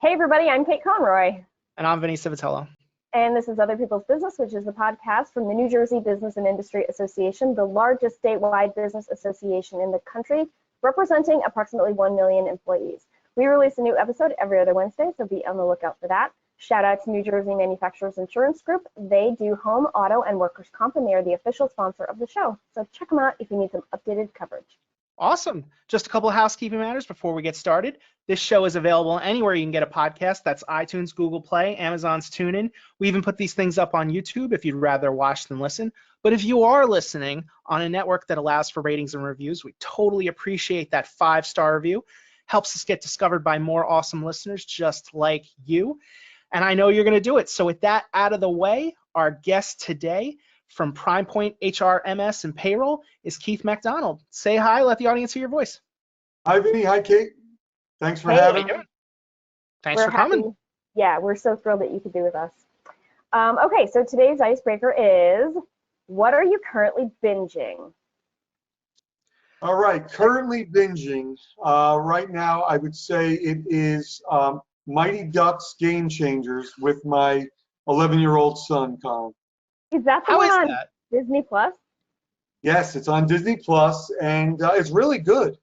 Hey everybody, I'm Kate Conroy. And I'm Vinny Civitello. And this is Other People's Business, which is the podcast from the New Jersey Business and Industry Association, the largest statewide business association in the country, representing approximately 1 million employees. We release a new episode every other Wednesday, so be on the lookout for that. Shout out to New Jersey Manufacturers Insurance Group. They do home, auto, and workers' comp, and they are the official sponsor of the show. So check them out if you need some updated coverage. Awesome. Just a couple of housekeeping matters before we get started. This show is available anywhere you can get a podcast. That's iTunes, Google Play, Amazon's TuneIn. We even put these things up on YouTube if you'd rather watch than listen. But if you are listening on a network that allows for ratings and reviews, we totally appreciate that 5-star review. Helps us get discovered by more awesome listeners just like you. And I know you're going to do it. So with that out of the way, our guest today from Primepoint HRMS and Payroll is Keith McDonald. Say hi, let the audience hear your voice. Hi, Vinny. Hi, Kate. Thanks for having me. Thanks for coming. Yeah, we're so thrilled that you could be with us. Okay, so today's icebreaker is, what are you currently binging? All right, currently binging. Right now, I would say it is Mighty Ducks Game Changers with my 11-year-old son, Colin. Is that the one on Disney Plus? Yes, it's on Disney Plus, and it's really good.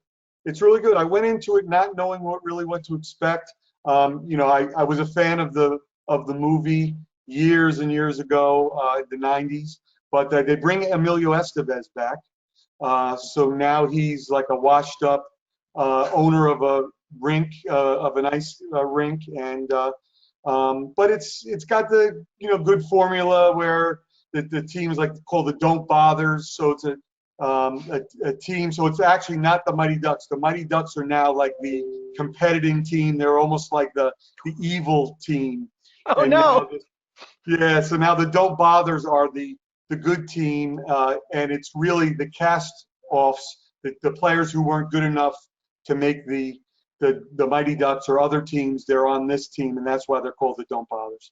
It's really good. I went into it not knowing what to expect. You know, I was a fan of the movie years and years ago, the 90s, but they bring Emilio Estevez back. So now he's like a washed-up owner of a rink, of an ice rink, and but it's got the good formula where the team is like called the Don't Bothers, so it's a team. So it's actually not the Mighty Ducks. The Mighty Ducks are now like the competing team. They're almost like the evil team. Oh, and no. Yeah. So now the Don't Bothers are the good team, and it's really the cast-offs, the players who weren't good enough to make the Mighty Ducks or other teams. They're on this team, and that's why they're called the Don't Bothers.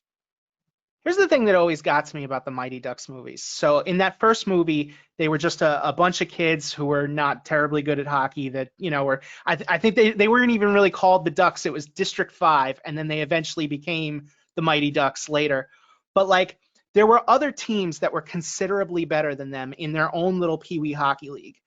Here's the thing that always got to me about the Mighty Ducks movies. So in that first movie, they were just a bunch of kids who were not terribly good at hockey that, were, I think they weren't even really called the Ducks. It was District 5, and then they eventually became the Mighty Ducks later. But like, there were other teams that were considerably better than them in their own little Pee Wee hockey league.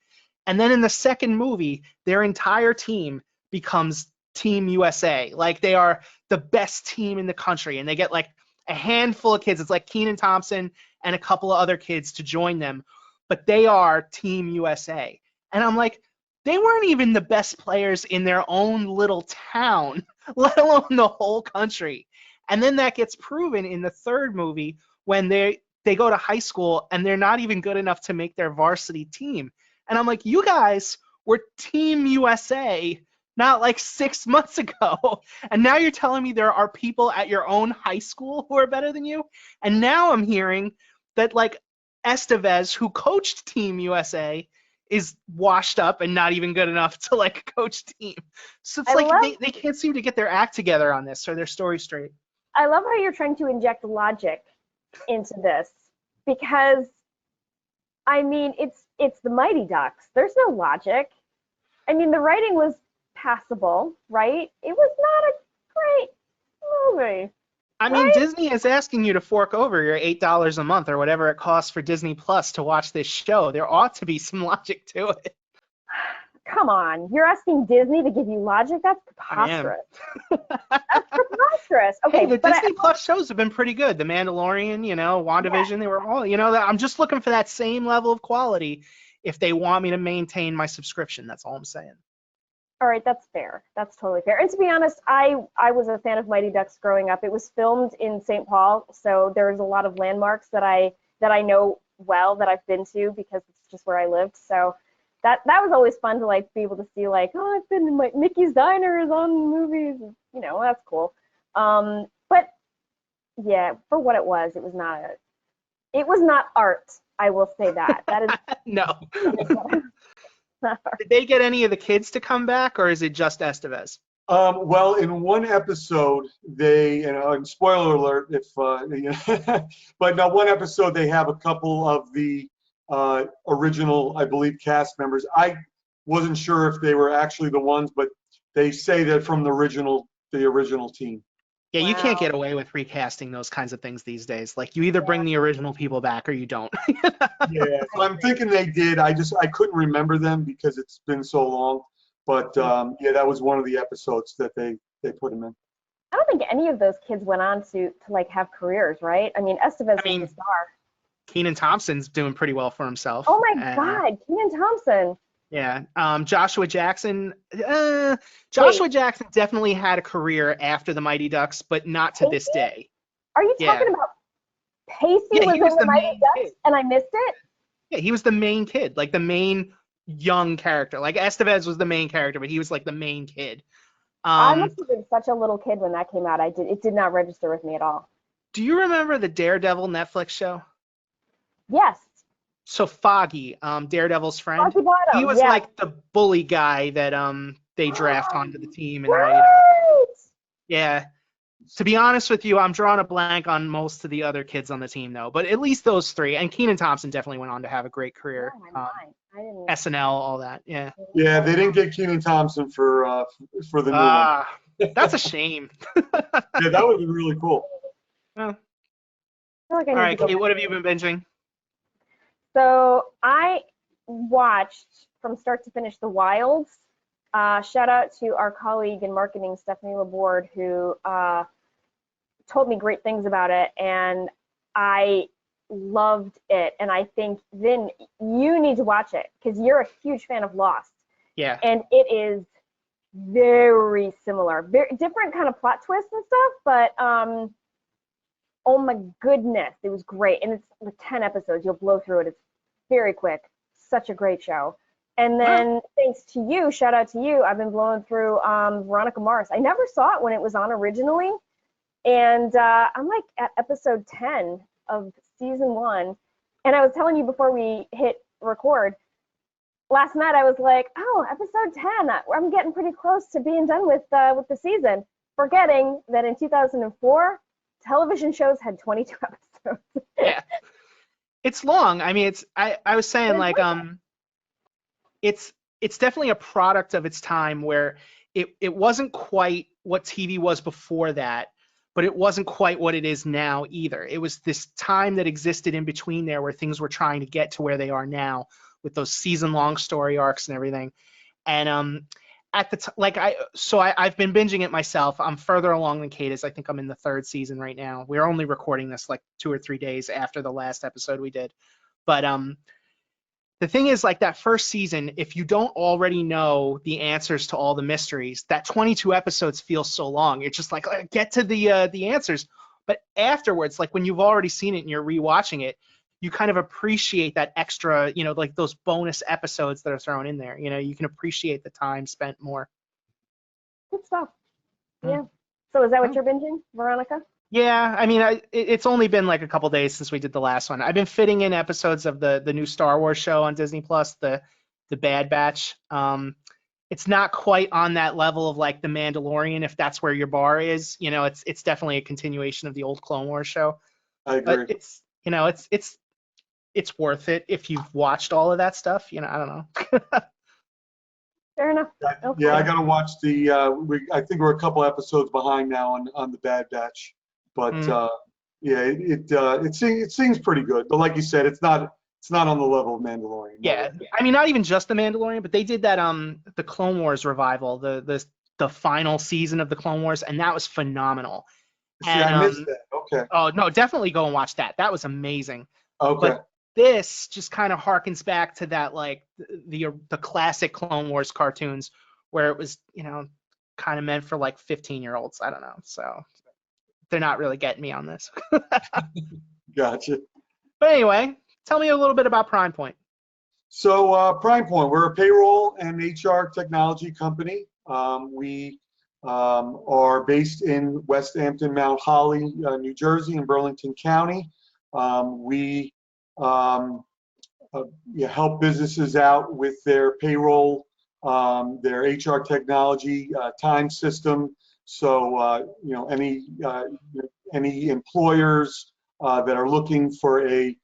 And then in the second movie, their entire team becomes Team USA. Like, they are the best team in the country, and they get like a handful of kids. It's like Keenan Thompson and a couple of other kids to join them, but they are Team USA. And I'm like, they weren't even the best players in their own little town, let alone the whole country. And then that gets proven in the third movie when they go to high school and they're not even good enough to make their varsity team. And I'm like, you guys were Team USA not like 6 months ago. And now you're telling me there are people at your own high school who are better than you? And now I'm hearing that like Estevez, who coached Team USA, is washed up and not even good enough to like coach team. So it's they can't seem to get their act together on this or their story straight. I love how you're trying to inject logic into this, because I mean, it's the Mighty Ducks. There's no logic. I mean, the writing was passable, right? It was not a great movie. I mean, Disney is asking you to fork over your $8 a month or whatever it costs for Disney Plus to watch this show. There ought to be some logic to it. Come on, you're asking Disney to give you logic? That's preposterous. That's preposterous. Okay, hey, the Disney Plus shows have been pretty good. The Mandalorian, WandaVision, yeah. They were all, I'm just looking for that same level of quality if they want me to maintain my subscription. That's all I'm saying. All right, that's fair. That's totally fair. And to be honest, I was a fan of Mighty Ducks growing up. It was filmed in St. Paul, so there's a lot of landmarks that I know well, that I've been to, because it's just where I lived. So that was always fun to like be able to see, like, oh, I've been in Mickey's Diner is on movies. That's cool. But yeah, for what it was not art. I will say that. That is no. Did they get any of the kids to come back, or is it just Estevez? Well, in one episode, they, and spoiler alert, if, but now one episode they have a couple of the original, I believe, cast members. I wasn't sure if they were actually the ones, but they say that from the original team. Yeah, you can't Wow. get away with recasting those kinds of things these days. Like you either bring the original people back or you don't. Yeah, I so I'm agree. thinking they did. I couldn't remember them because it's been so long. But yeah, that was one of the episodes that they put him in. I don't think any of those kids went on to like have careers, right? I mean, I Estevez was the mean, star. Keenan Thompson's doing pretty well for Oh himself. my God, Kenan Thompson. Yeah, Joshua Jackson. Wait, Joshua Jackson definitely had a career after the Mighty Ducks, but not to this Pacey? day. Are you Yeah, talking about Pacey yeah, was he in was the the Mighty main Ducks kid. and I missed it? Yeah, he was the main kid, like the main young character. Like Estevez was the main character, but he was like the main kid. I Um, must have been such a little kid when that came out. It did not register with me at all. do you remember the Daredevil Netflix show? Yes, So Foggy, Daredevil's friend, Rocky he Bottom. was Yes. like the bully guy that they draft onto the team, and Right. yeah. To be honest with you, I'm drawing a blank on most of the other kids on the team though, but at least those three. And Keenan Thompson definitely went on to have a great career. Oh my mind. I didn't. SNL, all that. Yeah. Yeah, they didn't get Keenan Thompson for the new one. That's a shame. Yeah, that would be really cool. Well, I feel like I all need to right, go Kate, back. what have you been binging? So I watched from start to finish The Wilds. Shout out to our colleague in marketing, Stephanie Laborde, who told me great things about it, and I loved it. And I think, Vin, you need to watch it because you're a huge fan of Lost, Yeah. and it is very similar, very different kind of plot twists and stuff, but oh my goodness, it was great. And it's like 10 episodes. You'll blow through it. It's very quick. Such a great show. And Huh. then thanks to you, shout out to you, I've been blowing through Veronica Mars. I never saw it when it was on originally. And I'm like at episode 10 of season 1. And I was telling you before we hit record, last night I was like, oh, episode 10, I'm getting pretty close to being done with the season, forgetting that in 2004, television shows had 22 episodes. Yeah. It's long. I mean, I was saying It's like it's definitely a product of its time where it wasn't quite what TV was before that, but it wasn't quite what it is now either. It was this time that existed in between there where things were trying to get to where they are now with those season-long story arcs and everything. And at the I've been binging it myself. I'm further along than Kate is. I think I'm in the 3rd season right now. We're only recording this like 2 or 3 days after the last episode we did. But the thing is, like that first season, if you don't already know the answers to all the mysteries, that 22 episodes feels so long. It's just like get to the answers. But afterwards, like when you've already seen it and you're rewatching it, you kind of appreciate that extra, like those bonus episodes that are thrown in there. You can appreciate the time spent more. Good stuff. Hmm. Yeah. So is that what Oh. you're binging, Veronica? Yeah, I mean, it's only been like a couple days since we did the last one. I've been fitting in episodes of the new Star Wars show on Disney Plus, the Bad Batch. It's not quite on that level of like the Mandalorian, if that's where your bar is. It's definitely a continuation of the old Clone Wars show, I agree. but it's worth it if you've watched all of that stuff. I don't know. Fair enough. Okay. Yeah, I gotta watch I think we're a couple episodes behind now on the Bad Batch, but yeah, it seems pretty good. But like you said, it's not on the level of Mandalorian. Yeah, I mean, not even just the Mandalorian, but they did that the Clone Wars revival, the final season of the Clone Wars, and that was phenomenal. See, And I missed that. Okay. oh no, definitely go and watch that. That was amazing. Okay. But this just kind of harkens back to that like the classic Clone Wars cartoons where it was, kind of meant for like 15-year-olds. I don't know. So they're not really getting me on this. Gotcha. But anyway, tell me a little bit about Primepoint. So Primepoint, we're a payroll and HR technology company. We are based in West Hampton, Mount Holly, New Jersey, in Burlington County. We help businesses out with their payroll, their HR technology, time system. So any employers that are looking for a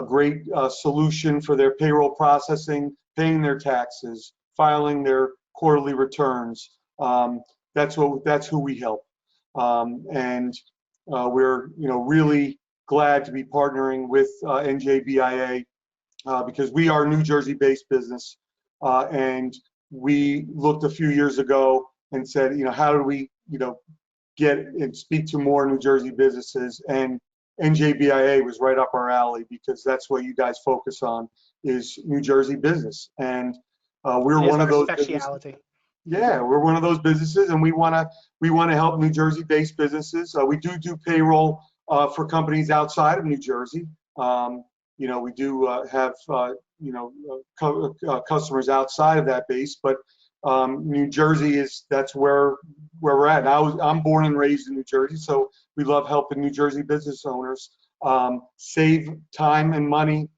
great solution for their payroll processing, paying their taxes, filing their quarterly returns. That's who we help. And we're really glad to be partnering with NJBIA because we are a New Jersey-based business, and we looked a few years ago and said, how do we, get and speak to more New Jersey businesses? And NJBIA was right up our alley because that's what you guys focus on is New Jersey business, and we're one of those specialty. Yeah, we're one of those businesses, and we want to help New Jersey-based businesses. We do payroll for companies outside of New Jersey. We do have customers outside of that base, but New Jersey that's where we're at. And I'm born and raised in New Jersey, so we love helping New Jersey business owners save time and money.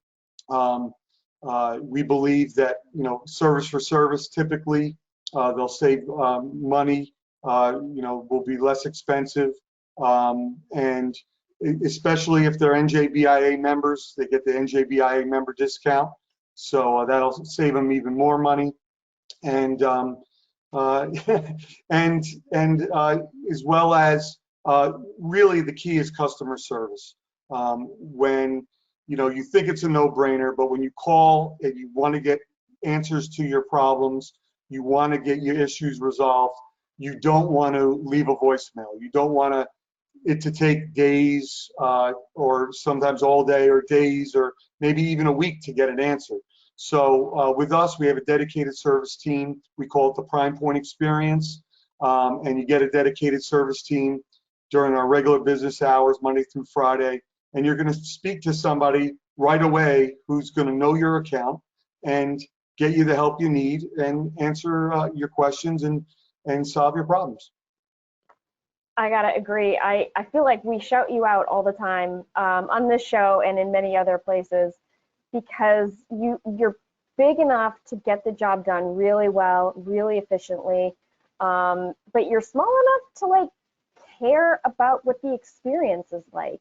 We believe that service for service, typically they'll save money, will be less expensive, and especially if they're NJBIA members, they get the NJBIA member discount, so that'll save them even more money. And and as well as really the key is customer service. When you think it's a no-brainer, but when you call and you want to get answers to your problems, you want to get your issues resolved, you don't want to leave a voicemail. You don't want it to take days or sometimes all day or days or maybe even a week to get an answer. So with us, we have a dedicated service team. We call it the Primepoint experience. And you get a dedicated service team during our regular business hours, Monday through Friday. And you're going to speak to somebody right away who's going to know your account and get you the help you need and answer your questions and solve your problems. I gotta agree. I feel like we shout you out all the time on this show and in many other places because you're big enough to get the job done really well, really efficiently, but you're small enough to like care about what the experience is like.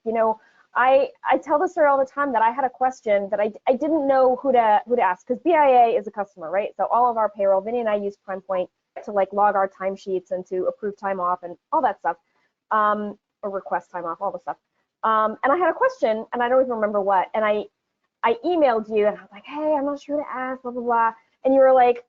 I tell this story all the time that I had a question that I didn't know who to ask because BIA is a customer, right? So all of our payroll, Vinny and I use Primepoint to like log our timesheets and to approve time off and all that stuff, or request time off, all the stuff. And I had a question and I don't even remember what, and I emailed you and I was like, hey, I'm not sure who to ask, blah, blah, blah. And you were like,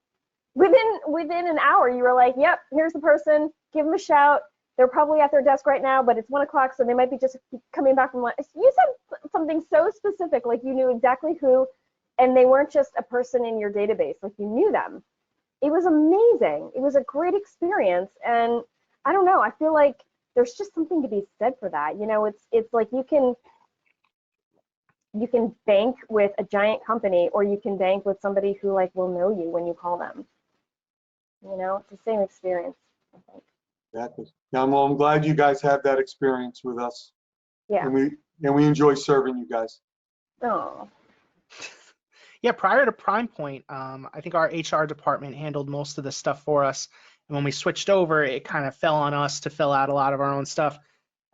within an hour, you were like, yep, here's the person, give them a shout. They're probably at their desk right now, but it's 1 o'clock, so they might be just coming back from lunch. You said something so specific, like you knew exactly who, and they weren't just a person in your database, like you knew them. It was amazing. It was a great experience, and I don't know, I feel like there's just something to be said for that. It's like you can bank with a giant company, or you can bank with somebody who like will know you when you call them. It's the same experience, I think. Exactly. Yeah, well, I'm glad you guys have that experience with us. Yeah. And we enjoy serving you guys. Oh. Yeah, prior to Primepoint, I think our HR department handled most of the stuff for us. And when we switched over, it kind of fell on us to fill out a lot of our own stuff.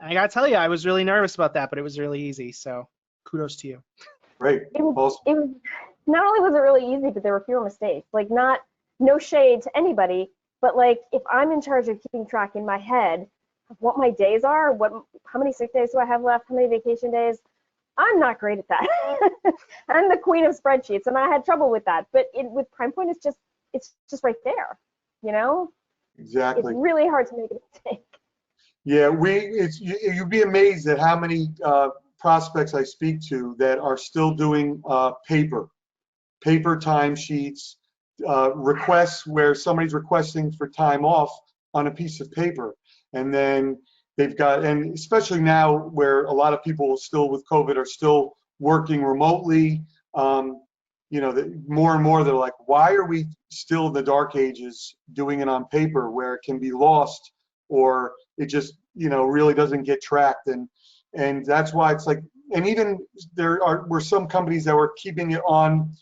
And I got to tell you, I was really nervous about that, but it was really easy. So kudos to you. Great. Awesome. Not only was it really easy, but there were fewer mistakes. Like no shade to anybody, but like if I'm in charge of keeping track in my head of what my days are, how many sick days do I have left, how many vacation days, I'm not great at that. I'm the queen of spreadsheets, and I had trouble with that. But with Primepoint, it's just right there, Exactly. It's really hard to make a mistake. Yeah, you'd be amazed at how many prospects I speak to that are still doing paper timesheets, requests where somebody's requesting for time off on a piece of paper, and then and especially now where a lot of people still with COVID are still working remotely, more and more they're like, why are we still in the dark ages doing it on paper where it can be lost or it just really doesn't get tracked, and that's why it's like, and even were some companies that were keeping it on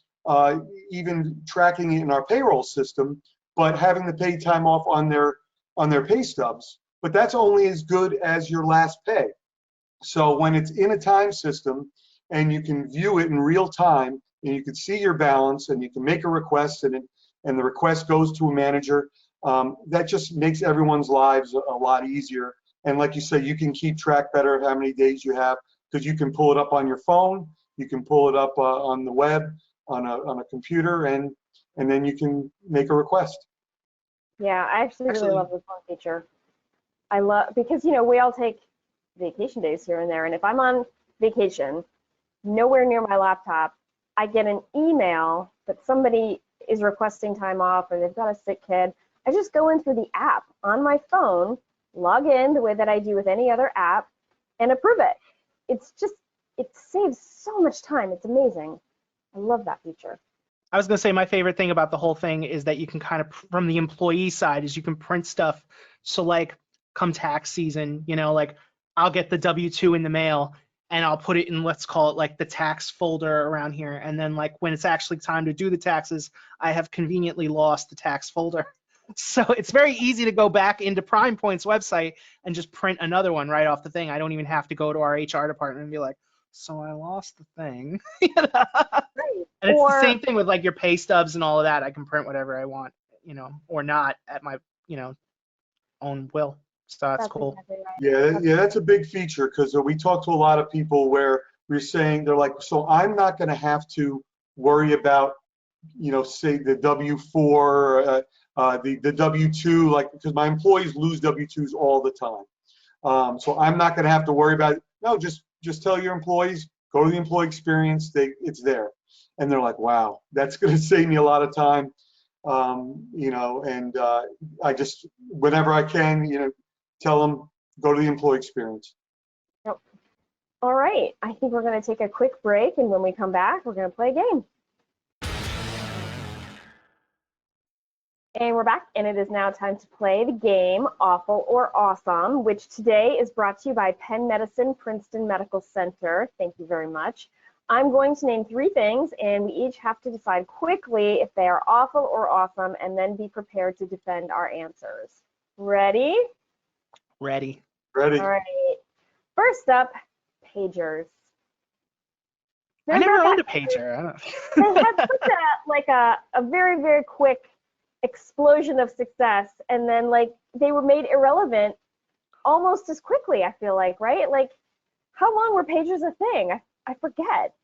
even tracking it in our payroll system, but having the paid time off on their pay stubs. But that's only as good as your last pay. So when it's in a time system and you can view it in real time and you can see your balance and you can make a request and the request goes to a manager, that just makes everyone's lives a lot easier And like you say, you can keep track better of how many days you have because you can pull it up on your phone, you can pull it up on the web, on a computer, and then you can make a request. Yeah, I actually really love this one feature. I love, because, you know, we all take vacation days here and there, and if I'm on vacation, nowhere near my laptop, I get an email that somebody is requesting time off or they've got a sick kid. I just go in through the app on my phone, log in the way that I do with any other app, and approve it. It's just, it saves so much time. It's amazing. I love that feature. I was going to say my favorite thing about the whole thing is that you can kind of, from the employee side, is you can print stuff. So like come tax season, you know, like I'll get the W-2 in the mail and I'll put it in, let's call it like the tax folder around here. And then like when it's actually time to do the taxes, I have conveniently lost the tax folder. So it's very easy to go back into Primepoint's website and just print another one right off the thing. I don't even have to go to our HR department and be like, so I lost the thing. Right. And it's the same thing with like your pay stubs and all of that. I can print whatever I want, you know, or not at my, you know, own will. So that's cool. Exactly right. Yeah, that's a big feature because we talk to a lot of people where we're saying they're like, so I'm not going to have to worry about, you know, say the W-4, the W-2, like because my employees lose W-2s all the time. So I'm not going to have to worry about it. No, just tell your employees, go to the employee experience, it's there. And they're like, wow, that's going to save me a lot of time. You know, and I just, whenever I can, you know, tell them, go to the employee experience. Yep. All right, I think we're going to take a quick break, and when we come back, we're going to play a game. And we're back, and it is now time to play the game Awful or Awesome, which today is brought to you by Penn Medicine Princeton Medical Center. Thank you very much. I'm going to name 3 things, and we each have to decide quickly if they are awful or awesome, and then be prepared to defend our answers. Ready? Ready. Ready. All right. First up, pagers. I never owned a pager. I don't... They had such a very, very quick explosion of success, and then like they were made irrelevant almost as quickly, I feel like, right? Like, how long were pagers a thing? I forget.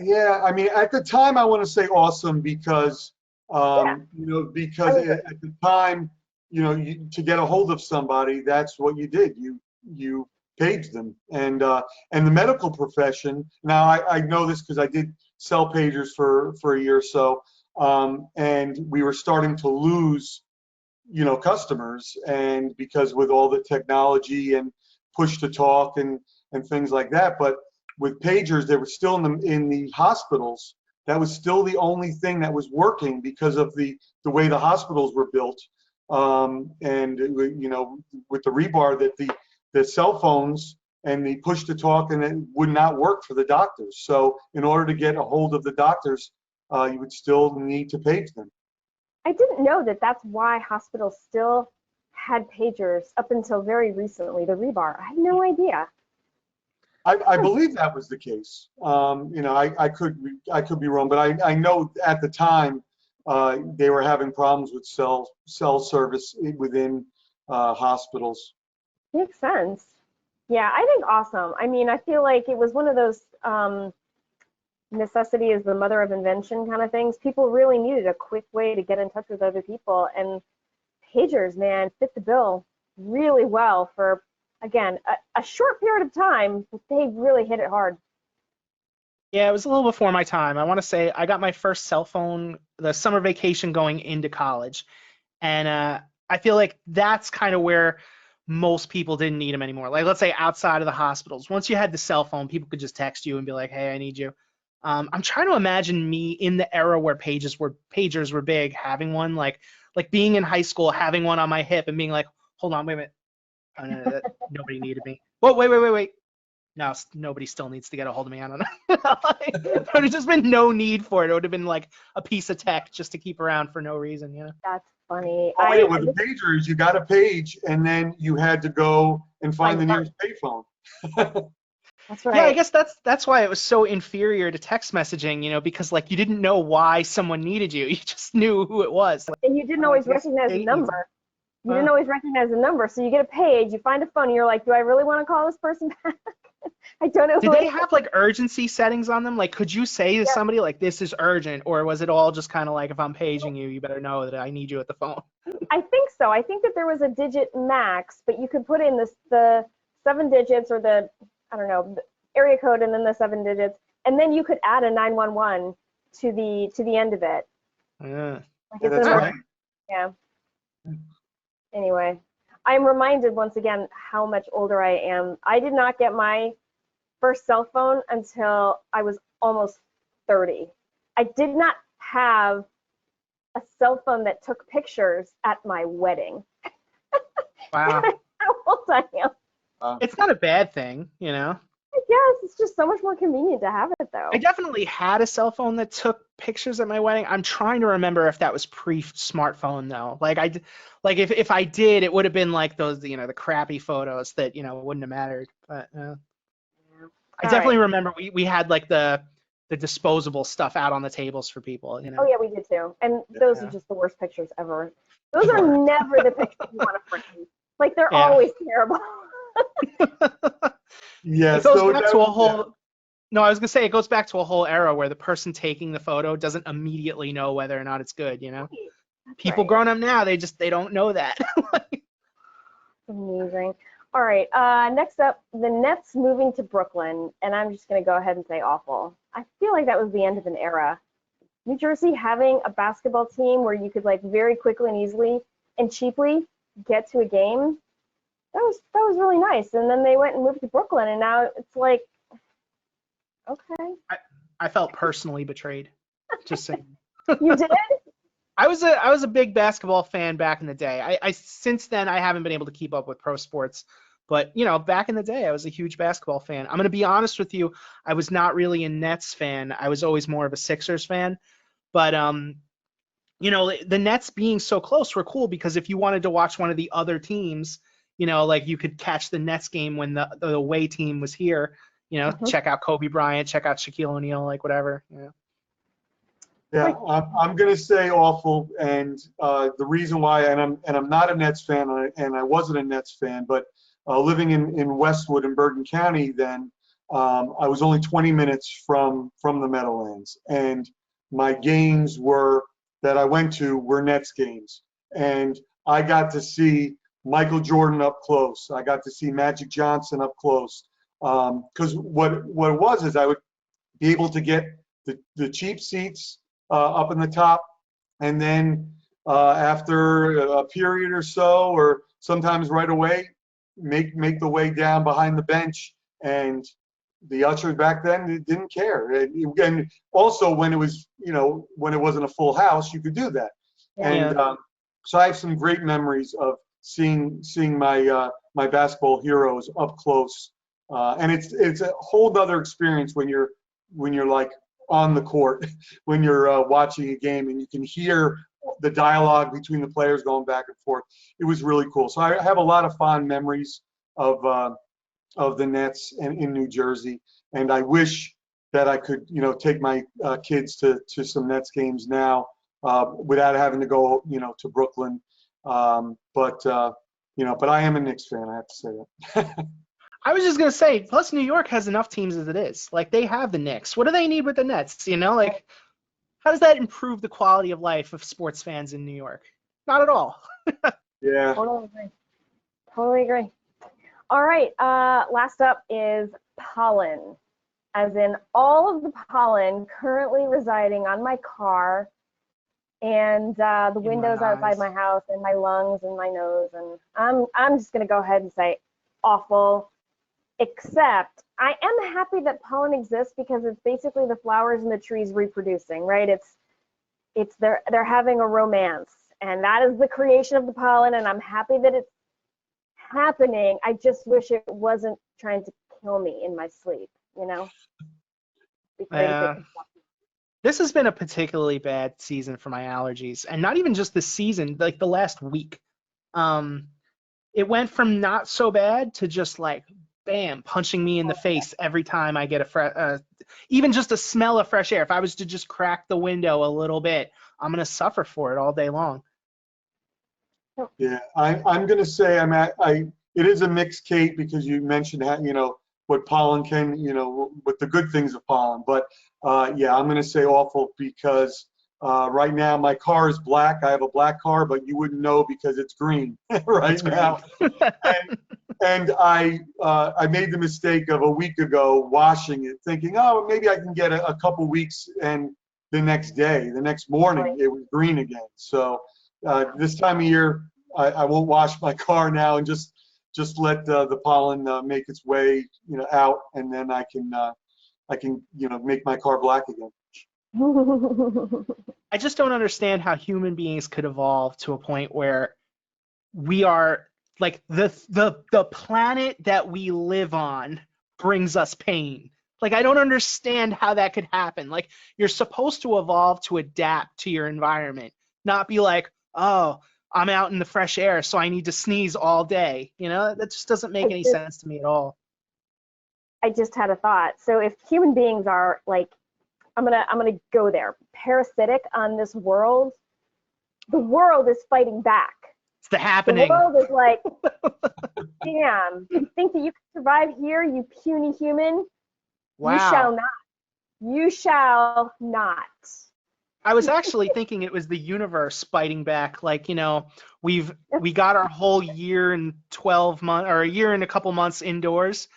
Yeah, I mean, at the time, I want to say awesome because, Yeah. you know, because at the time, you know, to get a hold of somebody, that's what you did. You paged them, and the medical profession. Now, I know this because I did sell pagers for a year or so, and we were starting to lose, you know, customers, and because with all the technology and push to talk and things like that, but with pagers, they were still in the hospitals. That was still the only thing that was working because of the way the hospitals were built, and you know, with the rebar that the cell phones and the push to talk and it would not work for the doctors. So in order to get a hold of the doctors, you would still need to page them. I didn't know that that's why hospitals still had pagers up until very recently, the rebar. I had no idea. I believe that was the case. You know, I could be wrong, but I know at the time they were having problems with cell service within hospitals. Makes sense. Yeah, I think awesome. I mean, I feel like it was one of those necessity is the mother of invention kind of things. People really needed a quick way to get in touch with other people, and pagers, man, fit the bill really well for, again, a short period of time, but they really hit it hard. Yeah, it was a little before my time. I want to say I got my first cell phone the summer vacation going into college. And I feel like that's kind of where most people didn't need them anymore. Like, let's say outside of the hospitals. Once you had the cell phone, people could just text you and be like, hey, I need you. I'm trying to imagine me in the era where pagers were big, having one, like being in high school, having one on my hip and being like, hold on, wait a minute. Oh, no, nobody needed me. Whoa, wait. No, nobody still needs to get a hold of me. I don't know. There would have just been no need for it. It would have been like a piece of tech just to keep around for no reason, you know? That's funny. Oh, yeah, with the pagers, you got a page, and then you had to go and find the nearest payphone. That's right. Yeah, I guess that's why it was so inferior to text messaging, you know, because like you didn't know why someone needed you. You just knew who it was. And you didn't always recognize the number. You didn't always recognize the number, so you get a page, you find a phone, and you're like, do I really want to call this person back? I don't know Did who they it is. have like urgency settings on them? Like, could you say to somebody like, this is urgent, or was it all just kind of like, if I'm paging you, you better know that I need you at the phone? I think so. I think that there was a digit max, but you could put in the 7 digits or the, I don't know, the area code and then the 7 digits, and then you could add a 911 to the end of it. Yeah. Like Yeah, it's that's an right. yeah. Anyway, I'm reminded once again how much older I am. I did not get my first cell phone until I was almost 30. I did not have a cell phone that took pictures at my wedding. Wow. How old I am. It's not a bad thing, you know? I guess it's just so much more convenient to have it though. I definitely had a cell phone that took pictures at my wedding. I'm trying to remember if that was pre-smartphone though. Like if I did, it would have been like those, you know, the crappy photos that, you know, wouldn't have mattered. But I All definitely right. remember we had like the disposable stuff out on the tables for people, you know. Oh yeah, we did too. And those are Yeah. just the worst pictures ever. Those are Sure. never the pictures you want to frame. Like they're Yeah. always terrible. It Yes. goes So back to a that, yeah. whole No, I was gonna say it goes back to a whole era where the person taking the photo doesn't immediately know whether or not it's good, you know? That's People right. grown up now, they don't know that. Amazing. All right. Next up, the Nets moving to Brooklyn, and I'm just going to go ahead and say awful. I feel like that was the end of an era. New Jersey having a basketball team where you could like very quickly and easily and cheaply get to a game. That was really nice. And then they went and moved to Brooklyn, and now it's like, okay, I felt personally betrayed. Just saying. you did? I was a big basketball fan back in the day. I since then I haven't been able to keep up with pro sports, but you know, back in the day I was a huge basketball fan. I'm gonna be honest with you, I was not really a Nets fan. I was always more of a Sixers fan. But you know, the Nets being so close were cool because if you wanted to watch one of the other teams, you know, like you could catch the Nets game when the away team was here. You know, Mhm. check out Kobe Bryant, check out Shaquille O'Neal, like whatever. You know. Yeah, I'm going to say awful, and the reason why, and I'm not a Nets fan, and I wasn't a Nets fan, but living in Westwood in Bergen County, then I was only 20 minutes from the Meadowlands, and my games that I went to were Nets games, and I got to see Michael Jordan up close. I got to see Magic Johnson up close, because what it was is I would be able to get the cheap seats up in the top, and then after a period or so, or sometimes right away, make the way down behind the bench. And the ushers back then didn't care. And also when it was, you know, when it wasn't a full house, you could do that. Yeah. And so I have some great memories of seeing my basketball heroes up close. And it's a whole other experience when you're like on the court, when you're watching a game and you can hear the dialogue between the players going back and forth. It was really cool. So I have a lot of fond memories of the Nets in New Jersey, and I wish that I could, you know, take my kids to some Nets games now without having to go, you know, to Brooklyn. But you know, but I am a Knicks fan. I have to say that. I was just gonna say, plus New York has enough teams as it is. Like they have the Knicks. What do they need with the Nets? You know, like how does that improve the quality of life of sports fans in New York? Not at all. Yeah. Totally agree. Totally agree. All right. Last up is pollen, as in all of the pollen currently residing on my car and the In my windows outside eyes. my house and my lungs and my nose. And I'm just gonna go ahead and say awful. Except I am happy that pollen exists because it's basically the flowers and the trees reproducing, right? It's they're having a romance, and that is the creation of the pollen, and I'm happy that it's happening. I just wish it wasn't trying to kill me in my sleep, you know? Be great if it Yeah. could. This has been a particularly bad season for my allergies, and not even just this season, like the last week. Um, it went from not so bad to just like bam, punching me in the face every time I get even just a smell of fresh air. If I was to just crack the window a little bit, I'm gonna suffer for it all day long. Yeah, I'm going to say it is a mixed Kate because you mentioned how, what pollen can, what the good things of pollen. But yeah, I'm going to say awful because right now my car is black. I have a black car, but you wouldn't know because it's green right now. And I made the mistake of a week ago washing it, thinking, oh, maybe I can get a couple weeks, and the next morning, it was green again. So this time of year, I won't wash my car now and just let the pollen make its way, out, and then I can make my car black again. I just don't understand how human beings could evolve to a point where we are like the planet that we live on brings us pain. Like, I don't understand how that could happen. Like, you're supposed to evolve to adapt to your environment, not be like, oh, I'm out in the fresh air, so I need to sneeze all day. That just doesn't make any sense to me at all. I just had a thought. So if human beings are like, I'm gonna go there, parasitic on this world, the world is fighting back. It's the happening. The world is like, damn, you think that you can survive here, you puny human? Wow. You shall not. You shall not. I was actually thinking it was the universe fighting back. Like, we got our whole year and 12 months, or a year and a couple months indoors,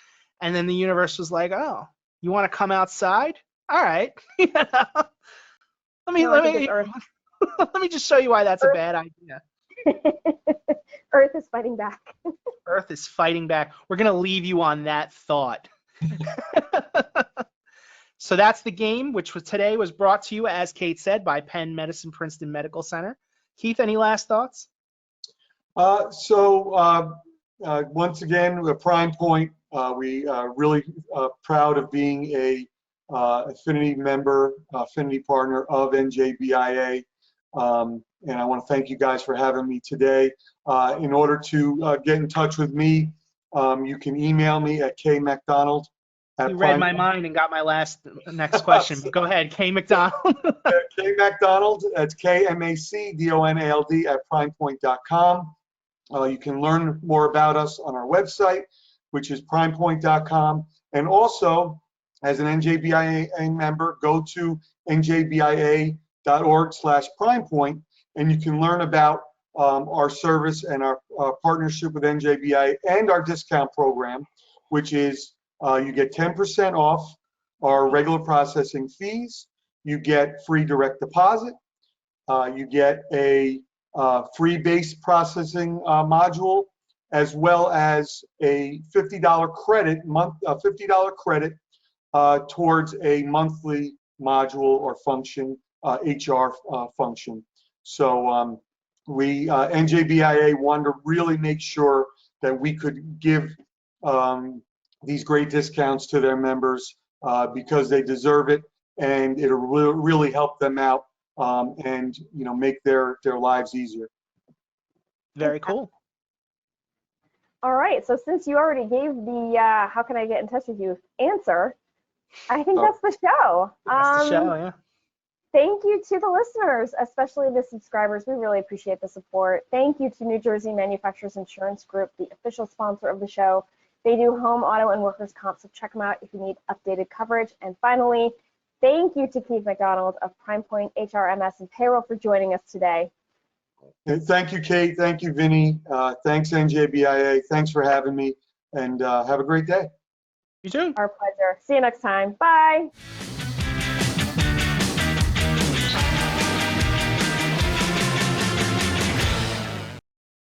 and then the universe was like, oh, you want to come outside? All right. Let me just show you why that's a bad idea. Earth is fighting back. Earth is fighting back. We're going to leave you on that thought. So that's the game, which today was brought to you, as Kate said, by Penn Medicine Princeton Medical Center. Keith, any last thoughts? Once again, with Primepoint, we are really proud of being a affinity member, affinity partner of NJBIA. And I want to thank you guys for having me today. In order to get in touch with me, you can email me at kmcdonald. You read my mind and got my next question. But go ahead, K McDonald. K MacDonald, that's KMacDonald at primepoint.com. You can learn more about us on our website, which is primepoint.com. And also, as an NJBIA member, go to njbia.org/primepoint, and you can learn about our service and our partnership with NJBIA and our discount program, which is you get 10% off our regular processing fees. You get free direct deposit. You get a free base processing module, as well as a $50 credit towards a monthly module or function, HR function. So NJBIA wanted to really make sure that we could give these great discounts to their members because they deserve it, and it'll really help them out and make their lives easier. Very cool. All right, so since you already gave the how can I get in touch with you answer, I think that's the show. That's the show, yeah. Thank you to the listeners, especially the subscribers. We really appreciate the support. Thank you to New Jersey Manufacturers Insurance Group, the official sponsor of the show. They do home, auto, and workers' comp, so check them out if you need updated coverage. And finally, thank you to Keith McDonald of Primepoint HRMS and Payroll for joining us today. Thank you, Kate. Thank you, Vinny. Thanks, NJBIA. Thanks for having me, and have a great day. You too. Our pleasure. See you next time. Bye.